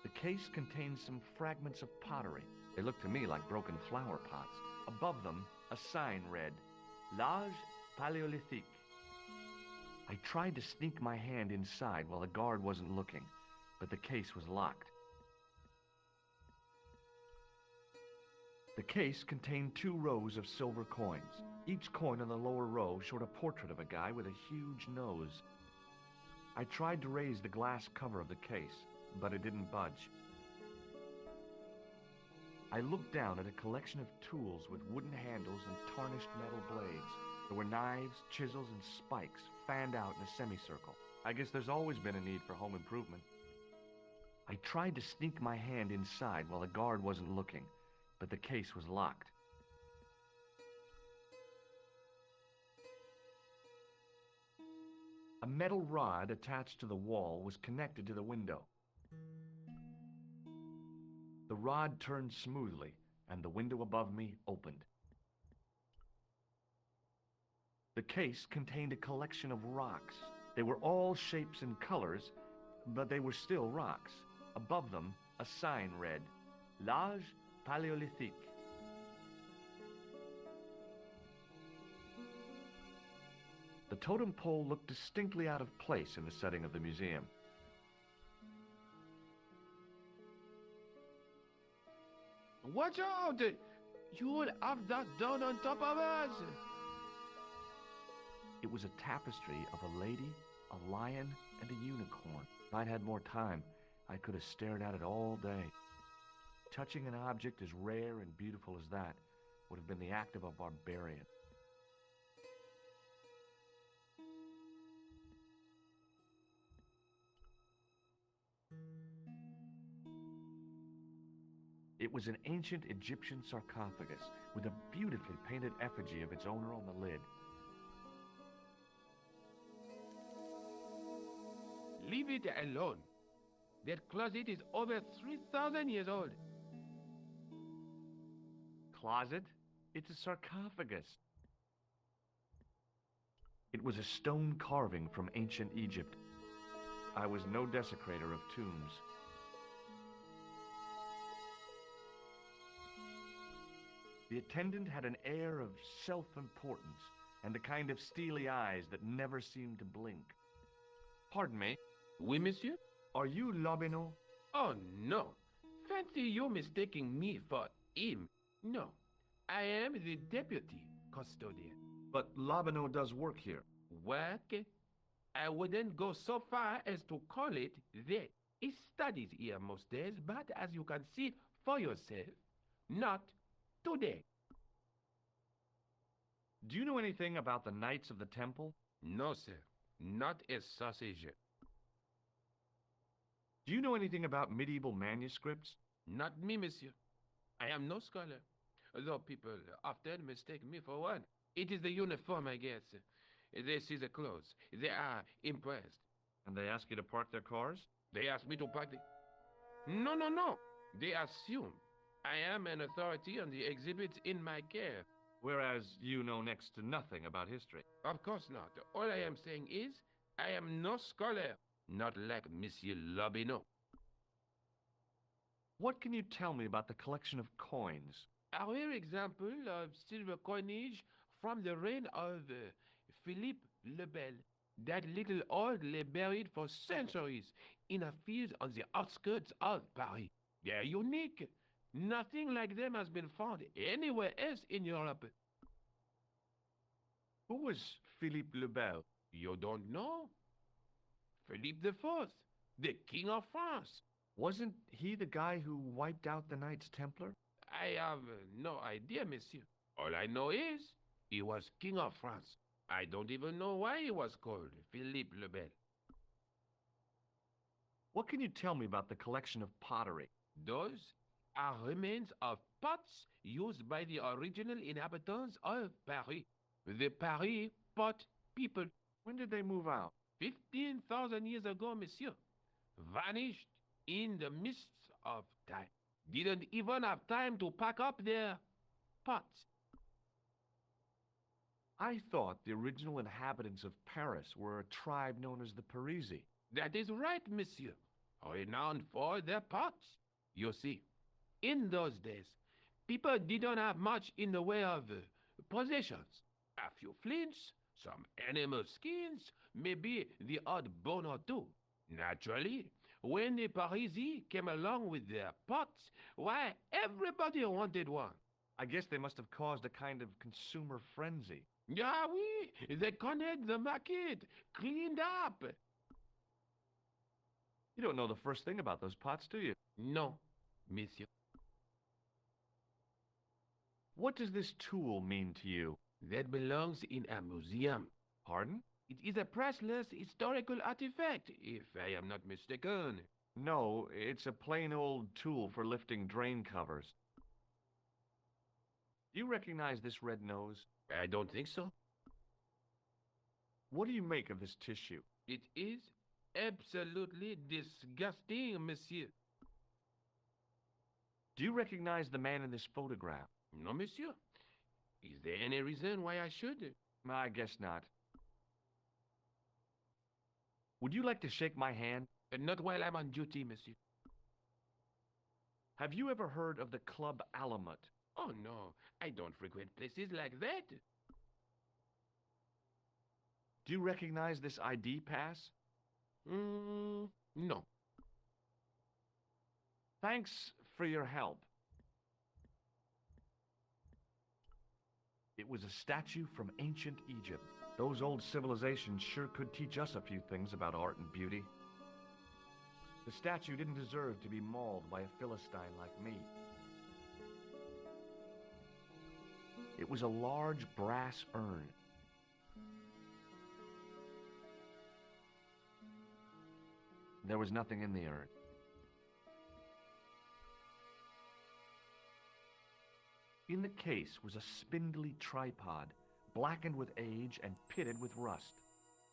The case contained some fragments of pottery. They looked to me like broken flower pots. Above them, a sign read, L'Age Paléolithique. I tried to sneak my hand inside while the guard wasn't looking, but the case was locked. The case contained 2 rows of silver coins. Each coin on the lower row showed a portrait of a guy with a huge nose. I tried to raise the glass cover of the case, but it didn't budge. I looked down at a collection of tools with wooden handles and tarnished metal blades. There were knives, chisels, and spikes fanned out in a semicircle. I guess there's always been a need for home improvement. I tried to sneak my hand inside while the guard wasn't looking, but the case was locked. A metal rod attached to the wall was connected to the window. The rod turned smoothly, and the window above me opened. The case contained a collection of rocks. They were all shapes and colors, but they were still rocks. Above them, a sign read, L'Age Paléolithique. The totem pole looked distinctly out of place in the setting of the museum. Watch out! You will have that down on top of us! It was a tapestry of a lady, a lion, and a unicorn. If I'd had more time, I could have stared at it all day. Touching an object as rare and beautiful as that would have been the act of a barbarian. It was an ancient Egyptian sarcophagus with a beautifully painted effigy of its owner on the lid. Leave it alone. That closet is over 3,000 years old. Closet? It's a sarcophagus. It was a stone carving from ancient Egypt. I was no desecrator of tombs. The attendant had an air of self-importance and the kind of steely eyes that never seemed to blink. Pardon me. Oui, monsieur? Are you Lobineau? Oh, no. Fancy you mistaking me for him. No. I am the deputy custodian. But Lobineau does work here. Work? I wouldn't go so far as to call it that. He studies here most days, but as you can see for yourself, not today. Do you know anything about the Knights of the Temple? No, sir. Not a sausage. Do you know anything about medieval manuscripts? Not me, monsieur. I am no scholar, though people often mistake me for one. It is the uniform, I guess. They see the clothes. They are impressed. And they ask you to park their cars? They ask me to park the... No. They assume I am an authority on the exhibits in my care. Whereas you know next to nothing about history. Of course not. All I am saying is, I am no scholar. Not like Monsieur Lobineau. What can you tell me about the collection of coins? A rare example of silver coinage from the reign of Philippe le Bel. That little old lay buried for centuries in a field on the outskirts of Paris. They are unique. Nothing like them has been found anywhere else in Europe. Who was Philippe le Bel? You don't know? Philippe IV, the King of France. Wasn't he the guy who wiped out the Knights Templar? I have no idea, monsieur. All I know is he was King of France. I don't even know why he was called Philippe le Bel. What can you tell me about the collection of pottery? Those are remains of pots used by the original inhabitants of Paris. The Paris pot people. When did they move out? 15,000 years ago, monsieur. Vanished in the mists of time. Didn't even have time to pack up their pots. I thought the original inhabitants of Paris were a tribe known as the Parisi. That is right, monsieur. renowned for their pots. You see, in those days, people didn't have much in the way of possessions. A few flints, some animal skins, maybe the odd bone or two. Naturally, when the Parisi came along with their pots, why, everybody wanted one. I guess they must have caused a kind of consumer frenzy. Yeah, oui, they connect the market, cleaned up. You don't know the first thing about those pots, do you? No, monsieur. What does this tool mean to you? That belongs in a museum. Pardon? It is a priceless historical artifact, if I am not mistaken. No, it's a plain old tool for lifting drain covers. Do you recognize this red nose? I don't think so. What do you make of this tissue? It is absolutely disgusting, monsieur. Do you recognize the man in this photograph? No, monsieur. Is there any reason why I should? I guess not. Would you like to shake my hand? Not while I'm on duty, monsieur. Have you ever heard of the Club Alamut? Oh, no. I don't frequent places like that. Do you recognize this ID pass? No. Thanks for your help. It was a statue from ancient Egypt. Those old civilizations sure could teach us a few things about art and beauty. The statue didn't deserve to be mauled by a Philistine like me. It was a large brass urn. There was nothing in the urn. In the case was a spindly tripod, blackened with age and pitted with rust.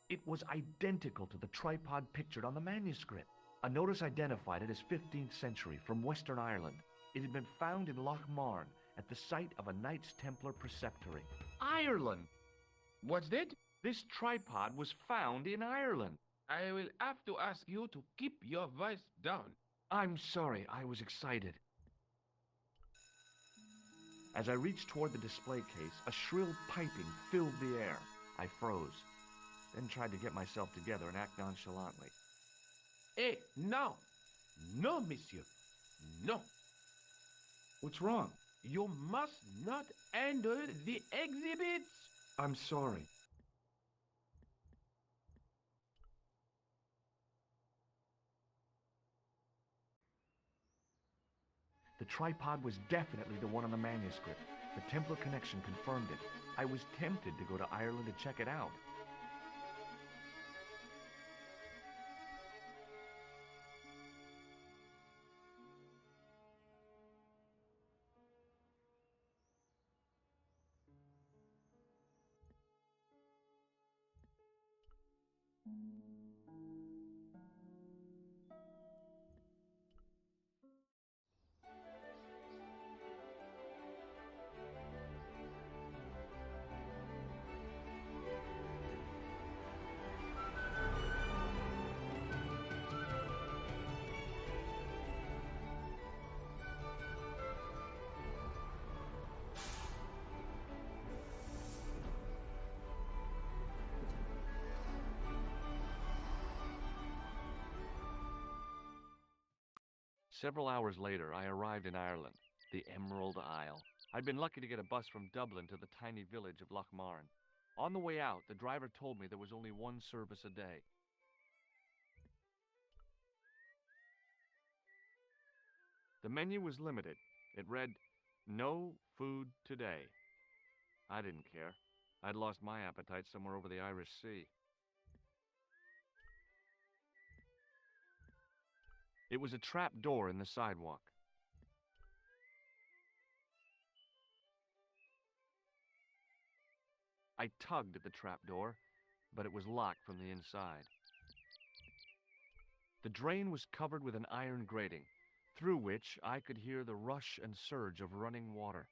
It was identical to the tripod pictured on the manuscript. A notice identified it as 15th century from Western Ireland. It had been found in Lochmarn at the site of a Knights Templar preceptory. Ireland! What's that? This tripod was found in Ireland. I will have to ask you to keep your voice down. I'm sorry, I was excited. As I reached toward the display case, a shrill piping filled the air. I froze, then tried to get myself together and act nonchalantly. Eh, no! No, monsieur. No. What's wrong? You must not handle the exhibits. I'm sorry. The tripod was definitely the one on the manuscript. The Templar connection confirmed it. I was tempted to go to Ireland to check it out. Several hours later, I arrived in Ireland, the Emerald Isle. I'd been lucky to get a bus from Dublin to the tiny village of Lochmarn. On the way out, the driver told me there was only one service a day. The menu was limited. It read, "No food today." I didn't care. I'd lost my appetite somewhere over the Irish Sea. It was a trap door in the sidewalk. I tugged at the trap door, but it was locked from the inside. The drain was covered with an iron grating, through which I could hear the rush and surge of running water.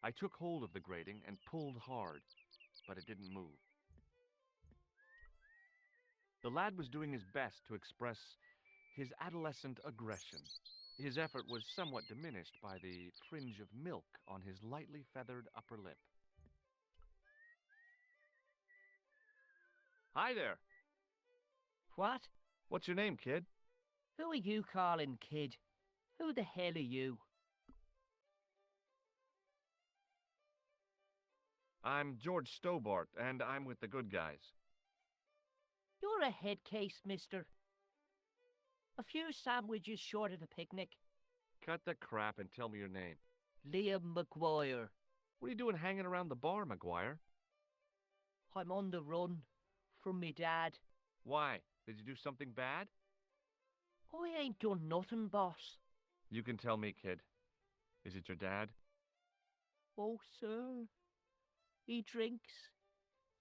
I took hold of the grating and pulled hard, but it didn't move. The lad was doing his best to express his adolescent aggression. His effort was somewhat diminished by the fringe of milk on his lightly feathered upper lip. Hi there. What? What's your name, kid? Who are you calling kid? Who the hell are you? I'm George Stobbart, and I'm with the good guys. You're a head case, mister. A few sandwiches short of the picnic. Cut the crap and tell me your name. Liam McGuire. What are you doing hanging around the bar, McGuire? I'm on the run from me dad. Why? Did you do something bad? I ain't done nothing, boss. You can tell me, kid. Is it your dad? Oh, sir. He drinks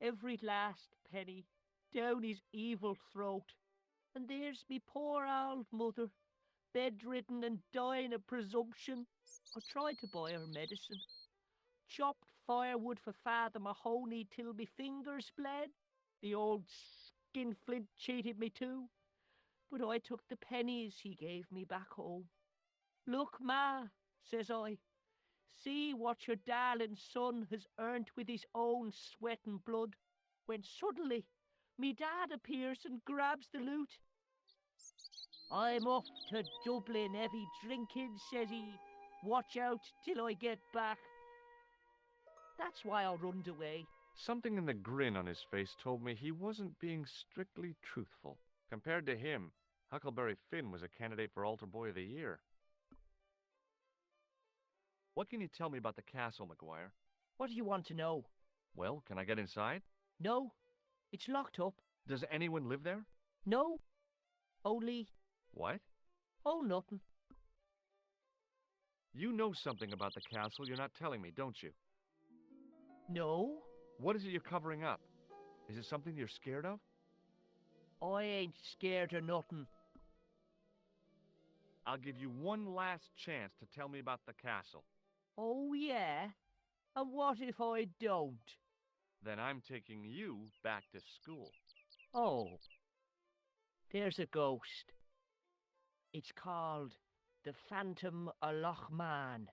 every last penny down his evil throat. And there's me poor old mother, bedridden and dying of presumption. I tried to buy her medicine. Chopped firewood for Father Mahoney till me fingers bled. The old skinflint cheated me too. But I took the pennies he gave me back home. Look, Ma, says I, see what your darling son has earned with his own sweat and blood. When suddenly, me dad appears and grabs the loot. I'm off to Dublin heavy drinking, says he. Watch out till I get back. That's why I runned away. Something in the grin on his face told me he wasn't being strictly truthful. Compared to him, Huckleberry Finn was a candidate for Altar Boy of the Year. What can you tell me about the castle, McGuire? What do you want to know? Well, can I get inside? No, it's locked up. Does anyone live there? No, only... What? Oh, nothing. You know something about the castle you're not telling me, don't you? No, What is it you're covering up? Is it something you're scared of? I ain't scared of nothing. I'll give you one last chance to tell me about the castle. Oh, yeah? And what if I don't? Then I'm taking you back to school. Oh, there's a ghost. It's called the Phantom of Loch Man.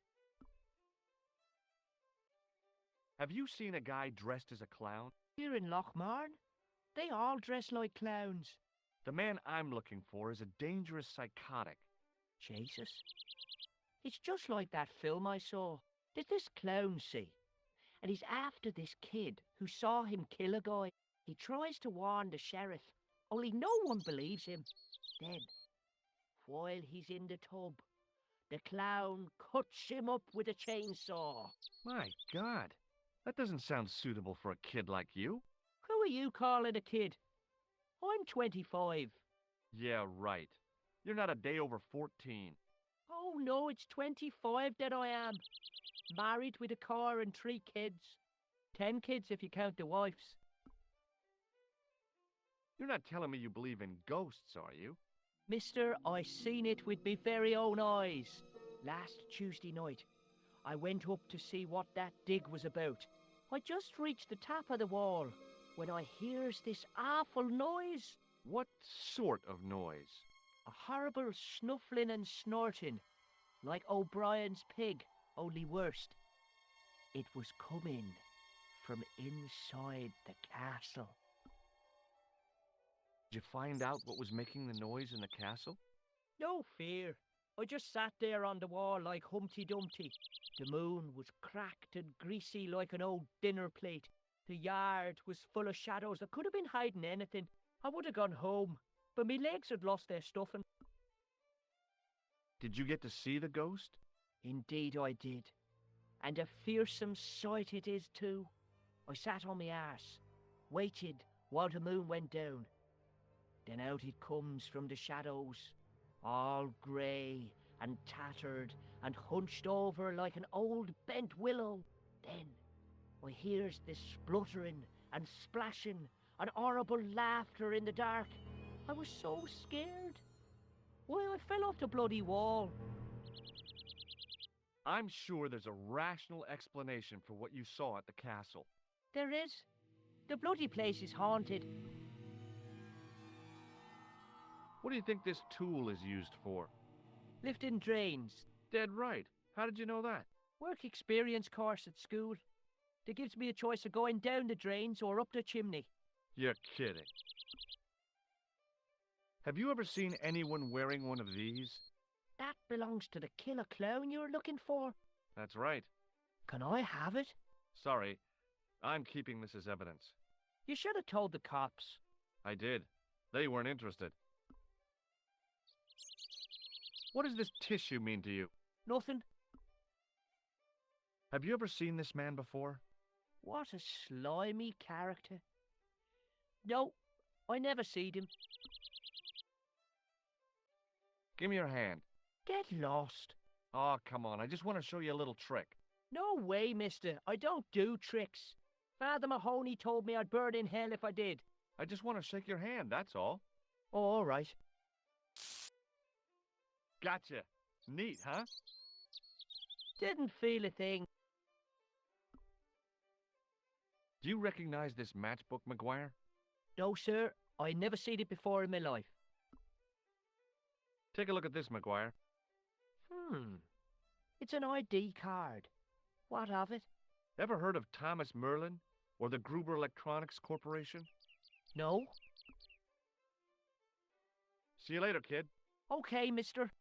Have you seen a guy dressed as a clown? Here in Lochmarn, they all dress like clowns. The man I'm looking for is a dangerous psychotic. Jesus. It's just like that film I saw. There's this clown, see? And he's after this kid who saw him kill a guy. He tries to warn the sheriff, only no one believes him. Then, while he's in the tub, the clown cuts him up with a chainsaw. My God, that doesn't sound suitable for a kid like you. Who are you calling a kid? I'm 25. Yeah, right. You're not a day over 14. Oh no, it's 25 that I am. Married with a car and 3 kids. 10 kids if you count the wives. You're not telling me you believe in ghosts, are you? Mister, I seen it with me very own eyes. Last Tuesday night, I went up to see what that dig was about. I just reached the top of the wall when I hears this awful noise. What sort of noise? A horrible snuffling and snorting, like O'Brien's pig, only worse. It was coming from inside the castle. Did you find out what was making the noise in the castle? No fear. I just sat there on the wall like Humpty Dumpty. The moon was cracked and greasy like an old dinner plate. The yard was full of shadows. I could have been hiding anything. I would have gone home, but my legs had lost their stuffing. Did you get to see the ghost? Indeed I did. And a fearsome sight it is too. I sat on my arse, waited while the moon went down. Then out it comes from the shadows, all grey and tattered and hunched over like an old bent willow. Then I hears this spluttering and splashing and horrible laughter in the dark. I was so scared. Why, I fell off the bloody wall. I'm sure there's a rational explanation for what you saw at the castle. There is. The bloody place is haunted. What do you think this tool is used for? Lifting drains. Dead right. How did you know that? Work experience course at school. They gives me a choice of going down the drains or up the chimney. You're kidding. Have you ever seen anyone wearing one of these? That belongs to the killer clown you were looking for. That's right. Can I have it? Sorry, I'm keeping this as evidence. You should have told the cops. I did. They weren't interested. What does this tissue mean to you? Nothing. Have you ever seen this man before? What a slimy character. No, I never seed him. Give me your hand. Get lost. Oh, come on. I just want to show you a little trick. No way, mister. I don't do tricks. Father Mahoney told me I'd burn in hell if I did. I just want to shake your hand, that's all. Oh, all right. Gotcha. Neat, huh? Didn't feel a thing. Do you recognize this matchbook, McGuire? No, sir. I never seen it before in my life. Take a look at this, McGuire. It's an ID card. What of it? Ever heard of Thomas Merlin or the Gruber Electronics Corporation? No. See you later, kid. Okay, mister.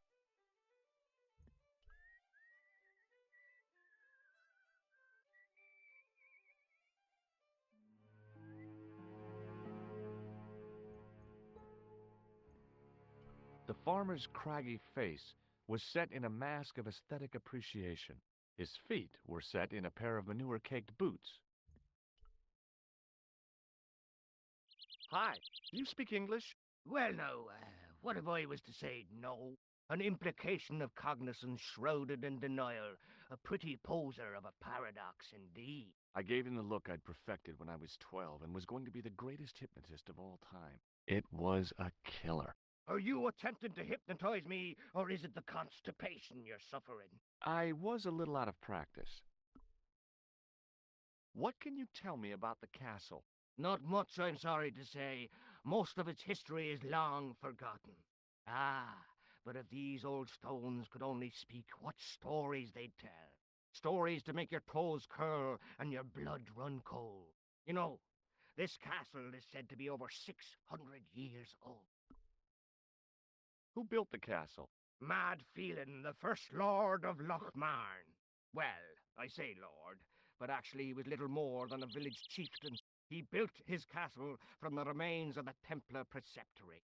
The farmer's craggy face was set in a mask of aesthetic appreciation. His feet were set in a pair of manure-caked boots. Hi, do you speak English? Well, no, what if I was to say no? An implication of cognizance shrouded in denial. A pretty poser of a paradox indeed. I gave him the look I'd perfected when I was 12 and was going to be the greatest hypnotist of all time. It was a killer. Are you attempting to hypnotize me, or is it the constipation you're suffering? I was a little out of practice. What can you tell me about the castle? Not much, I'm sorry to say. Most of its history is long forgotten. Ah, but if these old stones could only speak, what stories they'd tell. Stories to make your toes curl and your blood run cold. You know, this castle is said to be over 600 years old. Who built the castle? Mad Phelan, the first Lord of Lochmarn. Well, I say lord, but actually he was little more than a village chieftain. He built his castle from the remains of the Templar preceptory.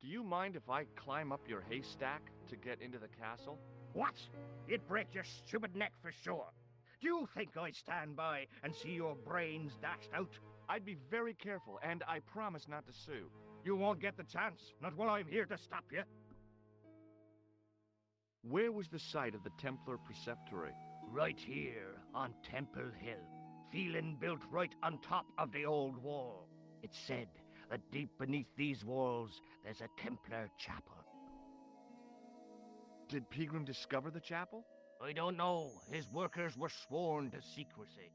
Do you mind if I climb up your haystack to get into the castle? What? You'd break your stupid neck for sure. Do you think I'd stand by and see your brains dashed out? I'd be very careful, and I promise not to sue. You won't get the chance, not while I'm here to stop you. Where was the site of the Templar preceptory? Right here, on Temple Hill. Phelan built right on top of the old wall. It's said that deep beneath these walls, there's a Templar chapel. Did Pegram discover the chapel? I don't know. His workers were sworn to secrecy.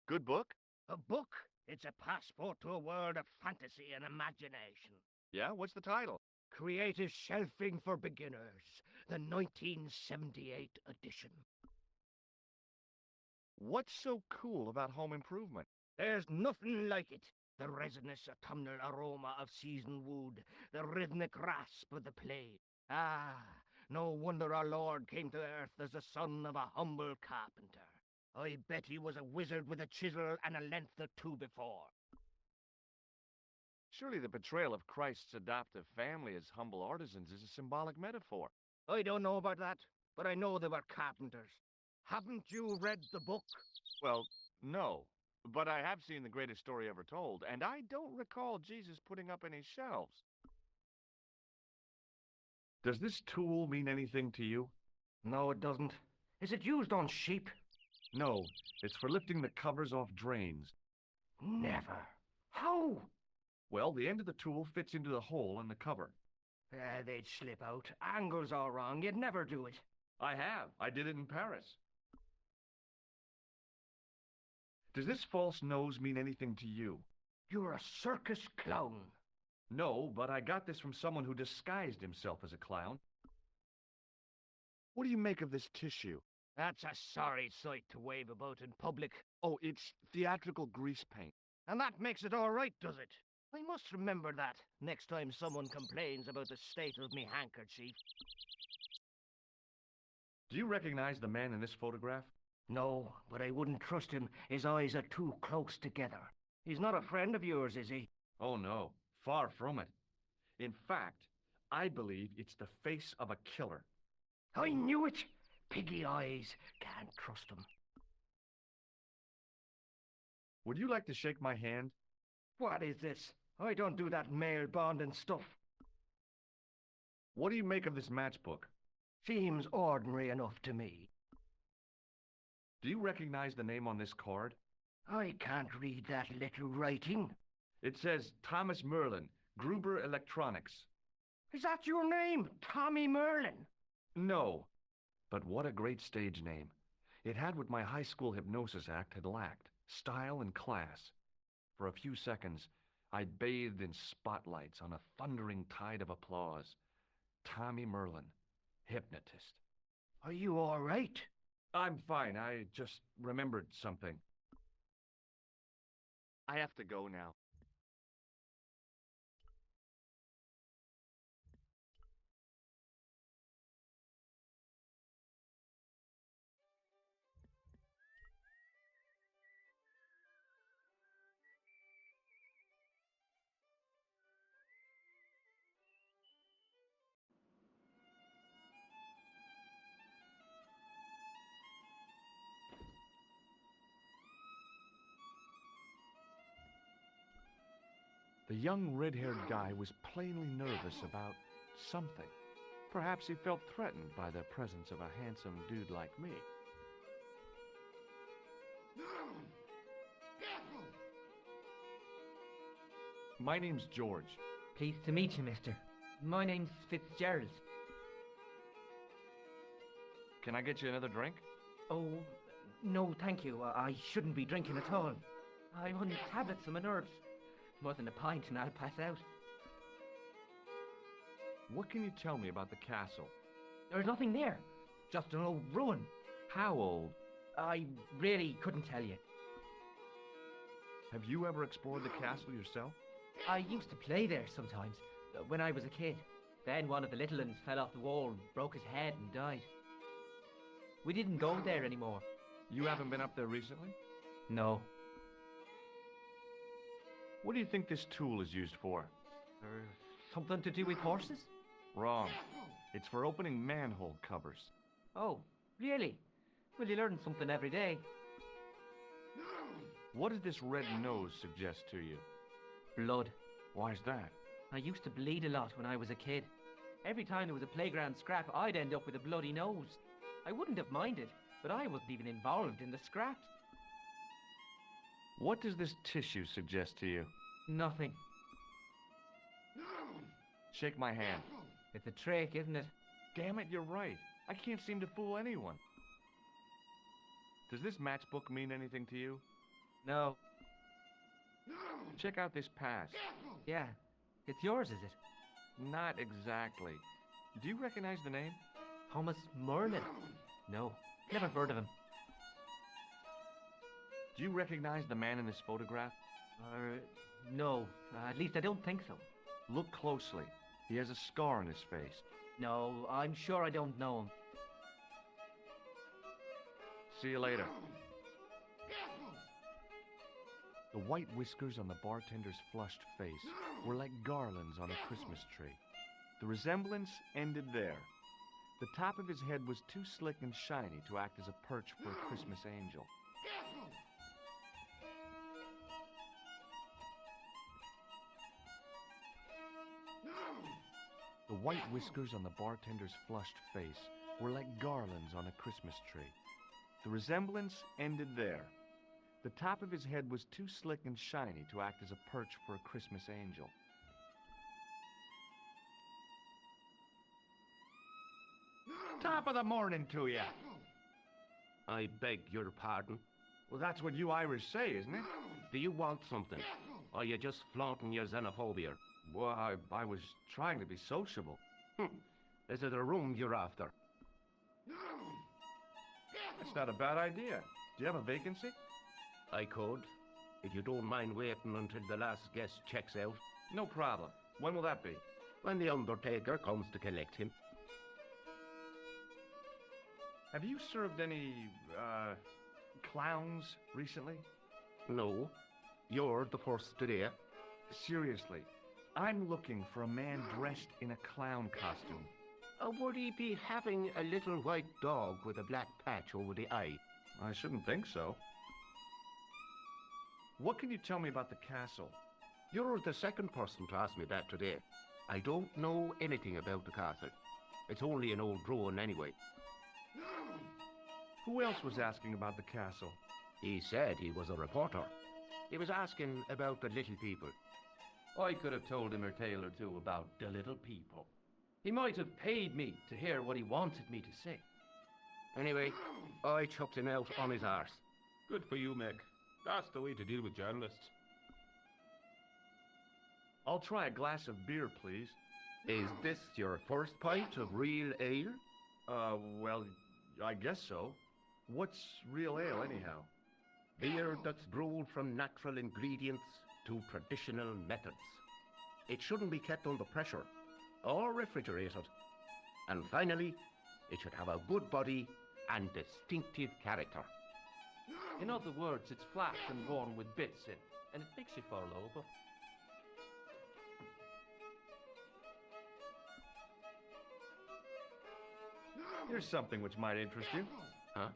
Good book? A book? It's a passport to a world of fantasy and imagination. Yeah, what's the title? Creative Shelving for Beginners, the 1978 edition. What's so cool about home improvement? There's nothing like it. The resinous autumnal aroma of seasoned wood, the rhythmic rasp of the play. Ah, no wonder our Lord came to earth as the son of a humble carpenter. I bet he was a wizard with a chisel and a length or two before. Surely the portrayal of Christ's adoptive family as humble artisans is a symbolic metaphor. I don't know about that, but I know they were carpenters. Haven't you read the book? Well, no. But I have seen The Greatest Story Ever Told, and I don't recall Jesus putting up any shelves. Does this tool mean anything to you? No, it doesn't. Is it used on sheep? No, it's for lifting the covers off drains. Never. How? Well, the end of the tool fits into the hole in the cover. They'd slip out. Angle's all wrong. You'd never do it. I have. I did it in Paris. Does this false nose mean anything to you? You're a circus clown. No, but I got this from someone who disguised himself as a clown. What do you make of this tissue? That's a sorry sight to wave about in public. Oh, it's theatrical grease paint. And that makes it all right, does it? I must remember that next time someone complains about the state of me handkerchief. Do you recognize the man in this photograph? No, but I wouldn't trust him. His eyes are too close together. He's not a friend of yours, is he? Oh, no. Far from it. In fact, I believe it's the face of a killer. I knew it! Piggy eyes. Can't trust him. Would you like to shake my hand? What is this? I don't do that male bonding stuff. What do you make of this matchbook? Seems ordinary enough to me. Do you recognize the name on this card? I can't read that little writing. It says Thomas Merlin, Gruber Electronics. Is that your name, Tommy Merlin? No, but what a great stage name. It had what my high school hypnosis act had lacked, style and class. For a few seconds, I bathed in spotlights on a thundering tide of applause. Tommy Merlin, hypnotist. Are you all right? I'm fine. I just remembered something. I have to go now. The young red-haired guy was plainly nervous about something. Perhaps he felt threatened by the presence of a handsome dude like me. My name's George. Pleased to meet you, mister. My name's Fitzgerald. Can I get you another drink? Oh, no, thank you. I shouldn't be drinking at all. I'm on tablets for my nerves. More than a pint and I'll pass out. What can you tell me about the castle? There's nothing there. Just an old ruin. How old? I really couldn't tell you. Have you ever explored the castle yourself? I used to play there sometimes, when I was a kid. Then one of the little uns fell off the wall, broke his head and died. We didn't go there anymore. You haven't been up there recently? No. What do you think this tool is used for? Something to do with horses? Wrong. It's for opening manhole covers. Oh, really? Well, you learn something every day. What does this red nose suggest to you? Blood. Why's that? I used to bleed a lot when I was a kid. Every time there was a playground scrap, I'd end up with a bloody nose. I wouldn't have minded, but I wasn't even involved in the scraps. What does this tissue suggest to you? Nothing. Shake my hand. It's a trick, isn't it? Damn it, you're right. I can't seem to fool anyone. Does this matchbook mean anything to you? No. Check out this pass. Yeah. It's yours, is it? Not exactly. Do you recognize the name? Thomas Merlin? No. Never heard of him. Do you recognize the man in this photograph? No. At least I don't think so. Look closely. He has a scar on his face. No, I'm sure I don't know him. See you later. The white whiskers on the bartender's flushed face were like garlands on a Christmas tree. The resemblance ended there. The top of his head was too slick and shiny to act as a perch for a Christmas angel. The white whiskers on the bartender's flushed face were like garlands on a Christmas tree. The resemblance ended there. The top of his head was too slick and shiny to act as a perch for a Christmas angel. Top of the morning to you. I beg your pardon. Well, that's what you Irish say, isn't it? Do you want something? Or are you just flaunting your xenophobia? Well, I was trying to be sociable. Is it a room you're after? That's not a bad idea. Do you have a vacancy? I could, if you don't mind waiting until the last guest checks out. No problem. When will that be? When the undertaker comes to collect him. Have you served any, clowns recently? No, you're the first today. Seriously, I'm looking for a man dressed in a clown costume. Would he be having a little white dog with a black patch over the eye? I shouldn't think so. What can you tell me about the castle? You're the second person to ask me that today. I don't know anything about the castle. It's only an old ruin anyway. Who else was asking about the castle? He said he was a reporter. He was asking about the little people. I could have told him a tale or two about the little people. He might have paid me to hear what he wanted me to say. Anyway, I chucked him out on his arse. Good for you, Mick. That's the way to deal with journalists. I'll try a glass of beer, please. Is this your first pint of real ale? Well, I guess so. What's real ale, anyhow? Beer that's brewed from natural ingredients to traditional methods. It shouldn't be kept under pressure or refrigerated. And finally, it should have a good body and distinctive character. In other words, it's flat and worn with bits in, and it makes you fall over. Here's something which might interest you. Huh?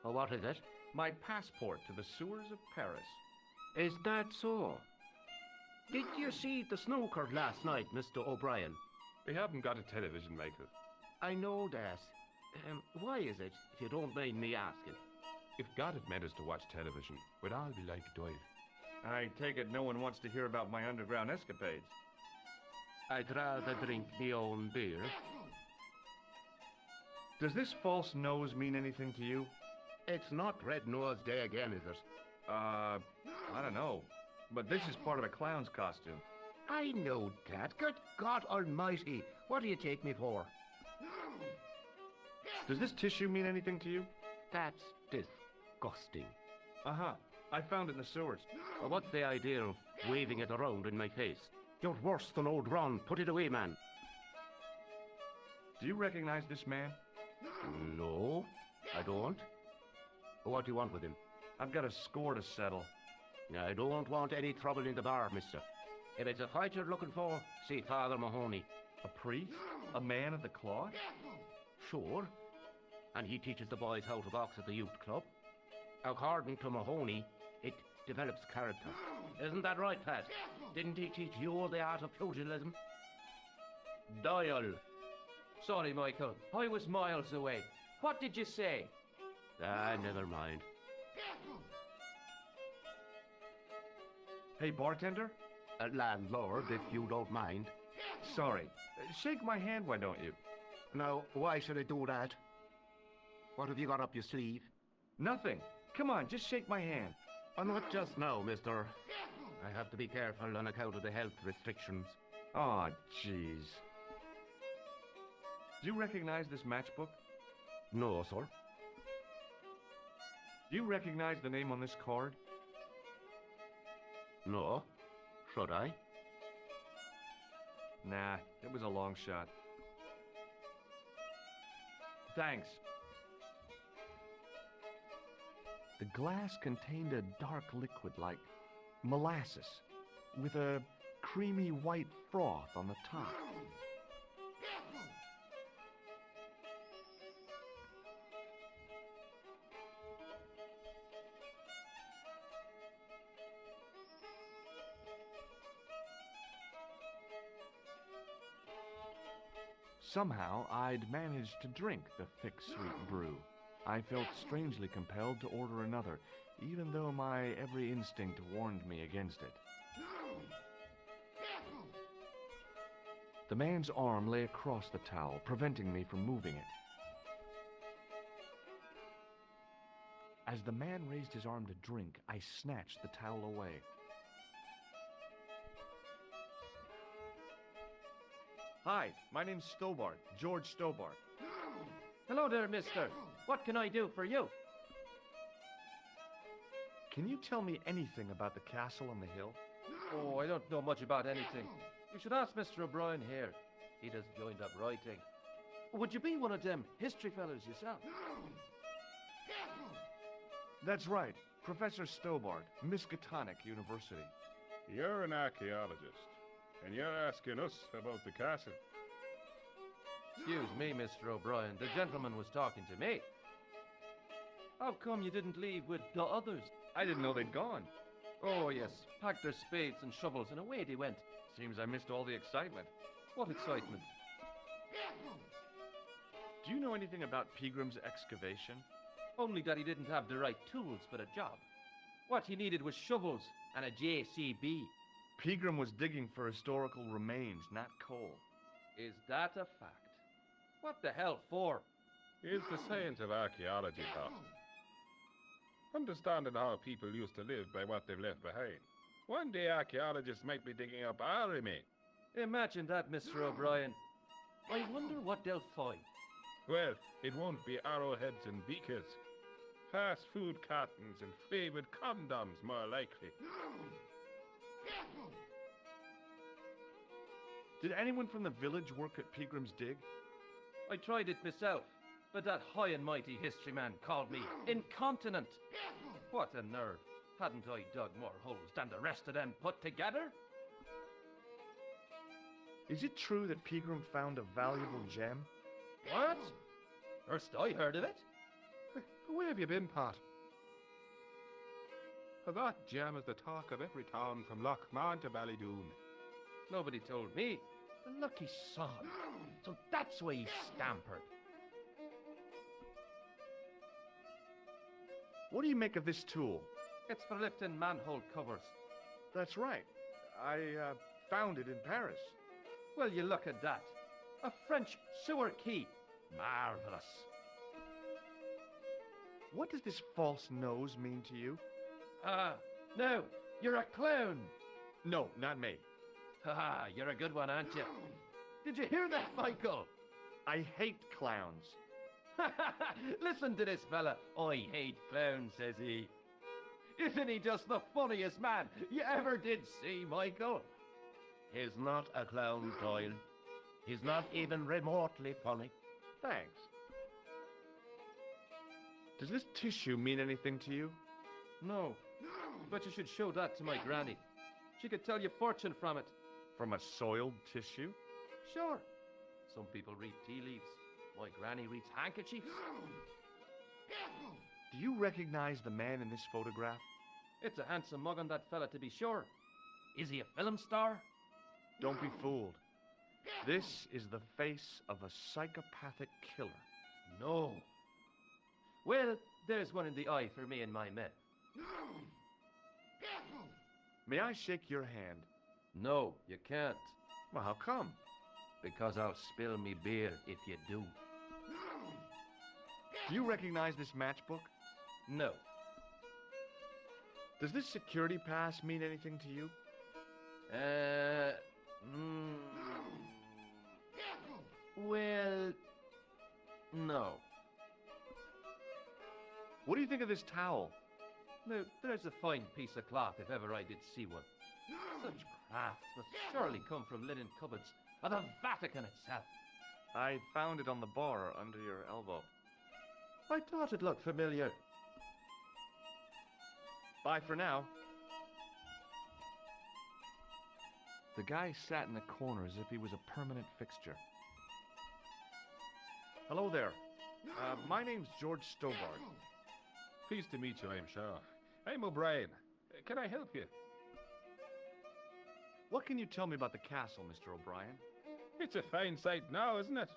Well, what is it? My passport to the sewers of Paris. Is that so? Did you see the snooker last night, Mr. O'Brien? We haven't got a television, Michael. I know that. Why is it, if you don't mind me asking? If God had meant us to watch television, we'd all be like Doyle. I take it no one wants to hear about my underground escapades. I'd rather drink me own beer. Does this false nose mean anything to you? It's not Red Nose Day again, is it? I don't know. But this is part of a clown's costume. I know that. Good God Almighty. What do you take me for? Does this tissue mean anything to you? That's disgusting. Uh-huh. I found it in the sewers. Well, what's the idea of waving it around in my face? You're worse than old Ron. Put it away, man. Do you recognize this man? No, I don't. What do you want with him? I've got a score to settle. I don't want any trouble in the bar, mister. If it's a fight you're looking for, see Father Mahoney. A priest? A man of the cloth? Sure. And he teaches the boys how to box at the youth club. According to Mahoney, it develops character. Isn't that right, Pat? Didn't he teach you the art of pugilism? Doyle. Sorry, Michael. I was miles away. What did you say? Never mind. Hey, bartender? Landlord, if you don't mind. Sorry. Shake my hand, why don't you? Now, why should I do that? What have you got up your sleeve? Nothing. Come on, just shake my hand. Not just now, mister. I have to be careful on account of the health restrictions. Aw, jeez. Do you recognize this matchbook? No, sir. Do you recognize the name on this card? No. Should I? Nah, it was a long shot. Thanks. The glass contained a dark liquid like molasses, with a creamy white froth on the top. Somehow, I'd managed to drink the thick, sweet brew. I felt strangely compelled to order another, even though my every instinct warned me against it. The man's arm lay across the towel, preventing me from moving it. As the man raised his arm to drink, I snatched the towel away. Hi, my name's Stobbart, George Stobbart. Hello there, mister. What can I do for you? Can you tell me anything about the castle on the hill? Oh, I don't know much about anything. You should ask Mr. O'Brien here. He does joined up writing. Would you be one of them history fellas yourself? That's right, Professor Stobbart, Miskatonic University. You're an archaeologist, and you're asking us about the castle. Excuse me, Mr. O'Brien. The gentleman was talking to me. How come you didn't leave with the others? I didn't know they'd gone. Oh, yes. Packed their spades and shovels, and away they went. Seems I missed all the excitement. What excitement? Do you know anything about Pegram's excavation? Only that he didn't have the right tools for the job. What he needed was shovels and a JCB. Pegram was digging for historical remains, not coal. Is that a fact? What the hell for? It's the science of archaeology, pal. Understanding how people used to live by what they've left behind. One day archaeologists might be digging up our remains. Imagine that, Mr. O'Brien. I wonder what they'll find. Well, it won't be arrowheads and beakers. Fast food cartons and flavored condoms, more likely. Did anyone from the village work at Pegram's dig? I tried it myself, but that high and mighty history man called me incontinent. What a nerve. Hadn't I dug more holes than the rest of them put together? Is it true that Pegram found a valuable gem? What? First I heard of it. Where have you been, Pat? That gem is the talk of every town from Lochmahon to Ballydoon. Nobody told me. The lucky sod. So that's why he scampered. What do you make of this tool? It's for lifting manhole covers. That's right. I found it in Paris. Well, you look at that. A French sewer key. Marvelous. What does this false nose mean to you? No, you're a clown. No, not me. Haha, you're a good one, aren't you? Did you hear that, Michael? I hate clowns. Listen to this fella. I hate clowns, says he. Isn't he just the funniest man you ever did see, Michael? He's not a clown, Doyle. He's not even remotely funny. Thanks. Does this tissue mean anything to you? No, but you should show that to my granny. She could tell you fortune from it. From a soiled tissue? Sure. Some people read tea leaves. My granny reads handkerchiefs. Do you recognize the man in this photograph? It's a handsome mug on that fella, to be sure. Is he a film star? Don't be fooled. This is the face of a psychopathic killer. No. Well, there's one in the eye for me and my men. May I shake your hand? No, you can't. Well, how come? Because I'll spill me beer if you do. Do you recognize this matchbook? No. Does this security pass mean anything to you? Well, no. What do you think of this towel? Now, there's a fine piece of cloth if ever I did see one. Such crafts must surely come from linen cupboards of the Vatican itself. I found it on the bar under your elbow. I thought it looked familiar. Bye for now. The guy sat in the corner as if he was a permanent fixture. Hello there. My name's George Stobbart. Pleased to meet you, I'm sure. I'm O'Brien. Can I help you? What can you tell me about the castle, Mr. O'Brien? It's a fine site now, isn't it?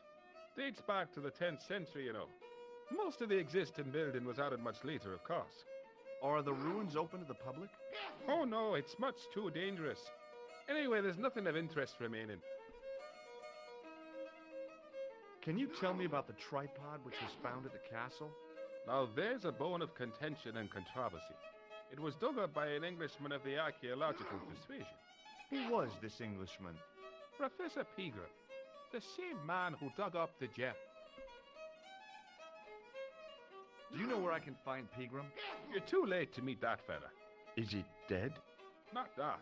Dates back to the 10th century, you know. Most of the existing building was added much later, of course. Are the ruins open to the public? Oh no, it's much too dangerous. Anyway, there's nothing of interest remaining. Can you tell me about the tripod which was found at the castle? Now there's a bone of contention and controversy. It was dug up by an Englishman of the archaeological persuasion. Who was this Englishman? Professor Pegram, the same man who dug up the gem. Do you know where I can find Pegram? You're too late to meet that fella. Is he dead? Not that,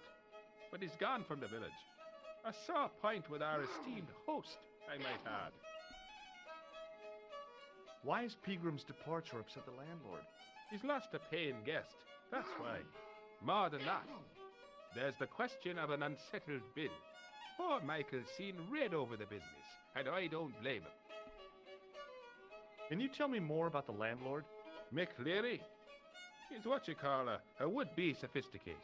but he's gone from the village. A sore point with our esteemed host, I might add. Why is Pegram's departure upset the landlord? He's lost a paying guest, that's why. More than that, there's the question of an unsettled bill. Poor Michael's seen red over the business, and I don't blame him. Can you tell me more about the landlord? Mick Leary? He's what you call a would-be sophisticate.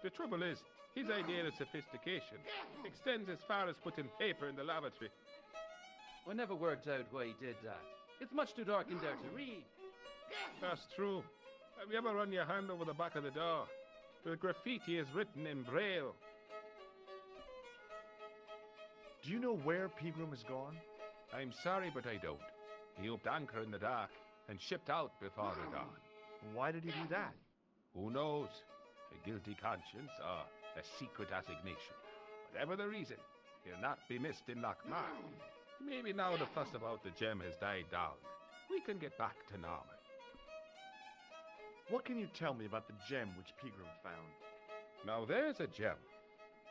The trouble is, his idea of sophistication extends as far as putting paper in the lavatory. I never worked out why he did that. It's much too dark in there to read. That's true. Have you ever run your hand over the back of the door? The graffiti is written in Braille. Do you know where Pegram has gone? I'm sorry, but I don't. He upped anchor in the dark and shipped out before the dawn. Why did he do that? Who knows? A guilty conscience or a secret assignation. Whatever the reason, he'll not be missed in Lochmar. Maybe now the fuss about the gem has died down, we can get back to normal. What can you tell me about the gem which Pegram found? Now there's a gem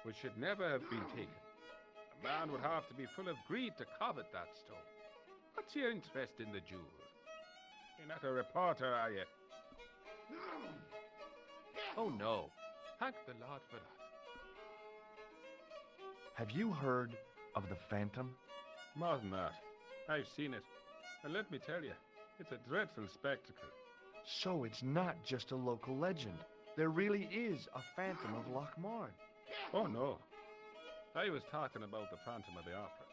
which should never have been taken. A man would have to be full of greed to covet that stone. What's your interest in the jewel? You're not a reporter, are you? Oh no. Thank the Lord for that. Have you heard of the Phantom? More than that. I've seen it. And let me tell you, it's a dreadful spectacle. So it's not just a local legend. There really is a Phantom of Lochmar. Oh no. I was talking about the Phantom of the Opera.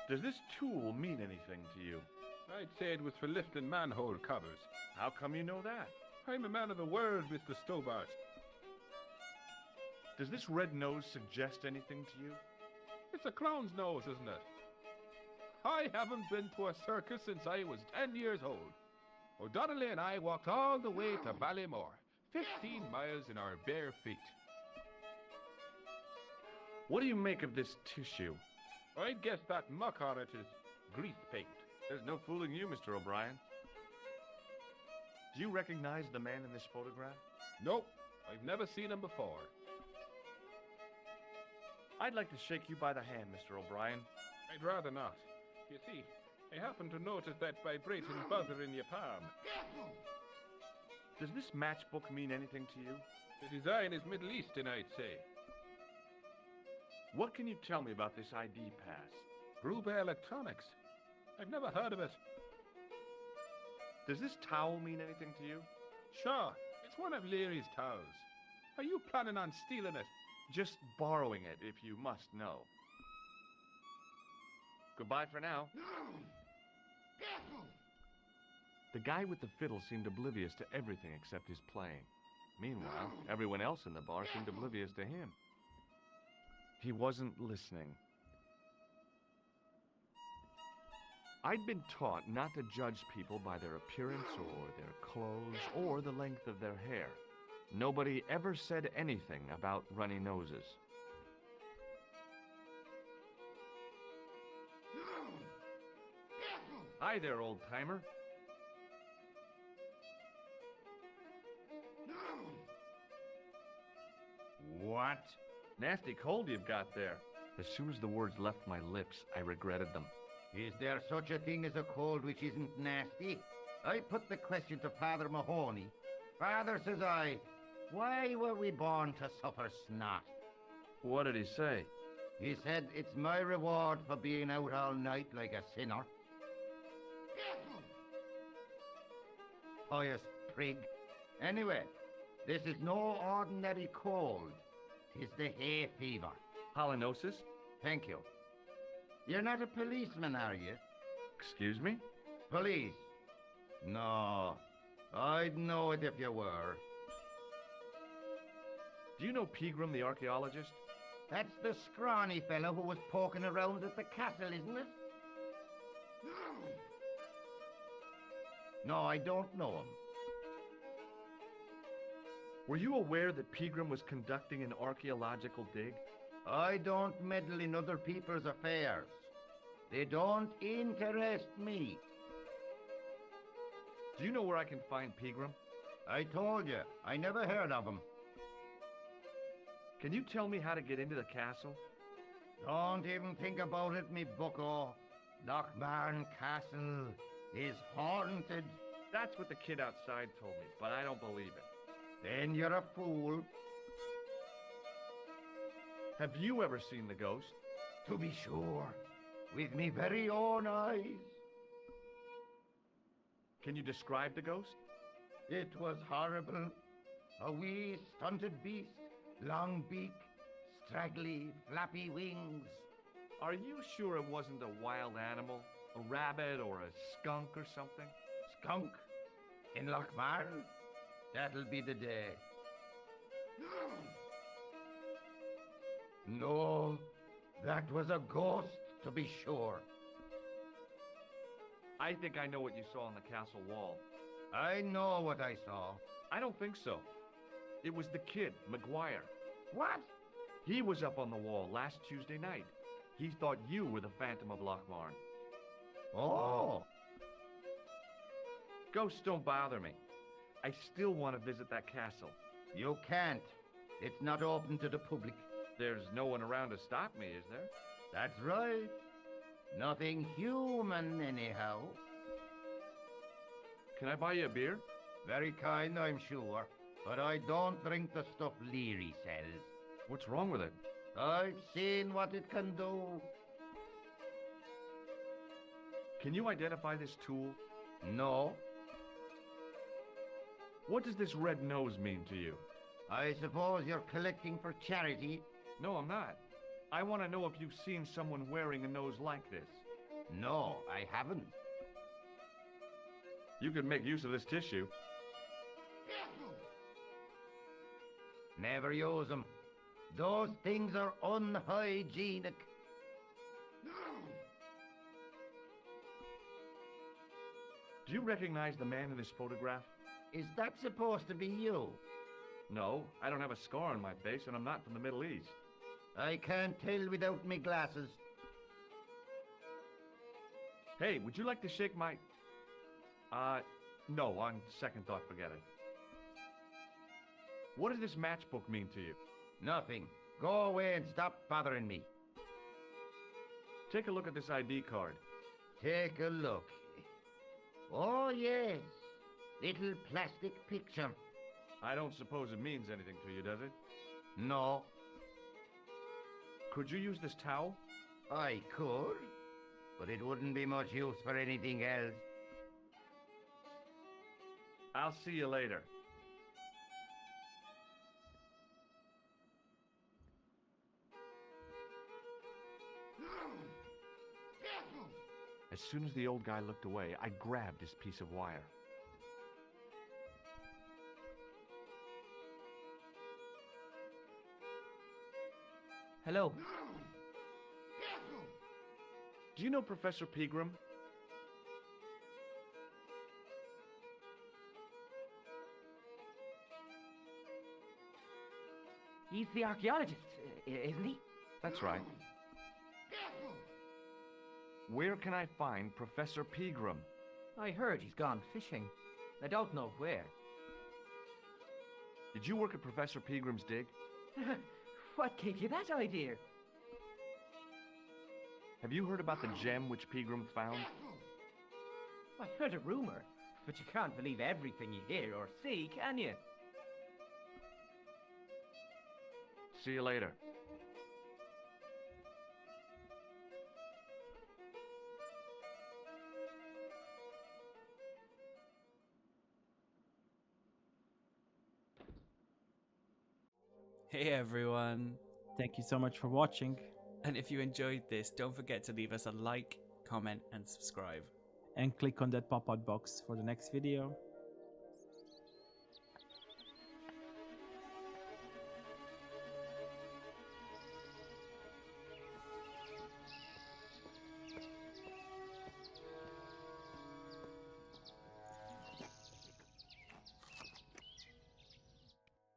Does this tool mean anything to you? I'd say it was for lifting manhole covers. How come you know that? I'm a man of the world, Mr. Stobbart. Does this red nose suggest anything to you? It's a clown's nose, isn't it? I haven't been to a circus since I was 10 years old. O'Donnelly and I walked all the way to Ballymore, 15 miles in our bare feet. What do you make of this tissue? I'd guess that muck on it is grease paint. There's no fooling you, Mr. O'Brien. Do you recognize the man in this photograph? Nope, I've never seen him before. I'd like to shake you by the hand, Mr. O'Brien. I'd rather not. You see, I happen to notice that vibrating buzzer in your palm. Does this matchbook mean anything to you? The design is Middle Eastern, I'd say. What can you tell me about this ID pass? Gruber Electronics. I've never heard of it. Does this towel mean anything to you? Sure, it's one of Leary's towels. Are you planning on stealing it? Just borrowing it, if you must know. Goodbye for now. The guy with the fiddle seemed oblivious to everything except his playing. Meanwhile, everyone else in the bar seemed oblivious to him. He wasn't listening. I'd been taught not to judge people by their appearance or their clothes or the length of their hair. Nobody ever said anything about runny noses. Hi there, old-timer. What? Nasty cold you've got there. As soon as the words left my lips, I regretted them. Is there such a thing as a cold which isn't nasty? I put the question to Father Mahoney. Father, says I, why were we born to suffer snot? What did he say? He said it's my reward for being out all night like a sinner. Pious prig. Anyway, this is no ordinary cold. 'Tis the hay fever. Pollinosis? Thank you. You're not a policeman, are you? Excuse me? Police? No. I'd know it if you were. Do you know Pegram, the archaeologist? That's the scrawny fellow who was poking around at the castle, isn't it? No, I don't know him. Were you aware that Pegram was conducting an archaeological dig? I don't meddle in other people's affairs. They don't interest me. Do you know where I can find Pegram? I told you, I never heard of him. Can you tell me how to get into the castle? Don't even think about it, me bucko. Lochmarn Castle is haunted. That's what the kid outside told me, but I don't believe it. Then you're a fool. Have you ever seen the ghost? To be sure, with me very own eyes. Can you describe the ghost? It was horrible. A wee stunted beast, long beak, straggly, flappy wings. Are you sure it wasn't a wild animal? A rabbit or a skunk or something? Skunk in Lochmarn? That'll be the day. No, that was a ghost, to be sure. I think I know what you saw on the castle wall. I know what I saw. I don't think so. It was the kid, McGuire. What? He was up on the wall last Tuesday night. He thought you were the Phantom of Lochmarn. Oh. Ghosts don't bother me. I still want to visit that castle. You can't. It's not open to the public. There's no one around to stop me, is there? That's right. Nothing human, anyhow. Can I buy you a beer? Very kind, I'm sure. But I don't drink the stuff Leary sells. What's wrong with it? I've seen what it can do. Can you identify this tool? No. What does this red nose mean to you? I suppose you're collecting for charity? No, I'm not. I want to know if you've seen someone wearing a nose like this. No, I haven't. You could make use of this tissue. Never use them. Those things are unhygienic. Do you recognize the man in this photograph? Is that supposed to be you? No, I don't have a scar on my face, and I'm not from the Middle East. I can't tell without me glasses. Hey, would you like to shake my... no, on second thought, forget it. What does this matchbook mean to you? Nothing. Go away and stop bothering me. Take a look at this ID card. Take a look. Oh, yes. Little plastic picture. I don't suppose it means anything to you, does it? No. Could you use this towel? I could, but it wouldn't be much use for anything else. I'll see you later. As soon as the old guy looked away, I grabbed his piece of wire. Hello. Do you know Professor Pegram? He's the archaeologist, isn't he? That's right. Where can I find Professor Pegram? I heard he's gone fishing. I don't know where. Did you work at Professor Pegram's dig? What gave you that idea? Have you heard about the gem which Pegram found? I heard a rumor, but you can't believe everything you hear or see, can you? See you later. Hey everyone! Thank you so much for watching. And if you enjoyed this, don't forget to leave us a like, comment and subscribe. And click on that pop-out box for the next video.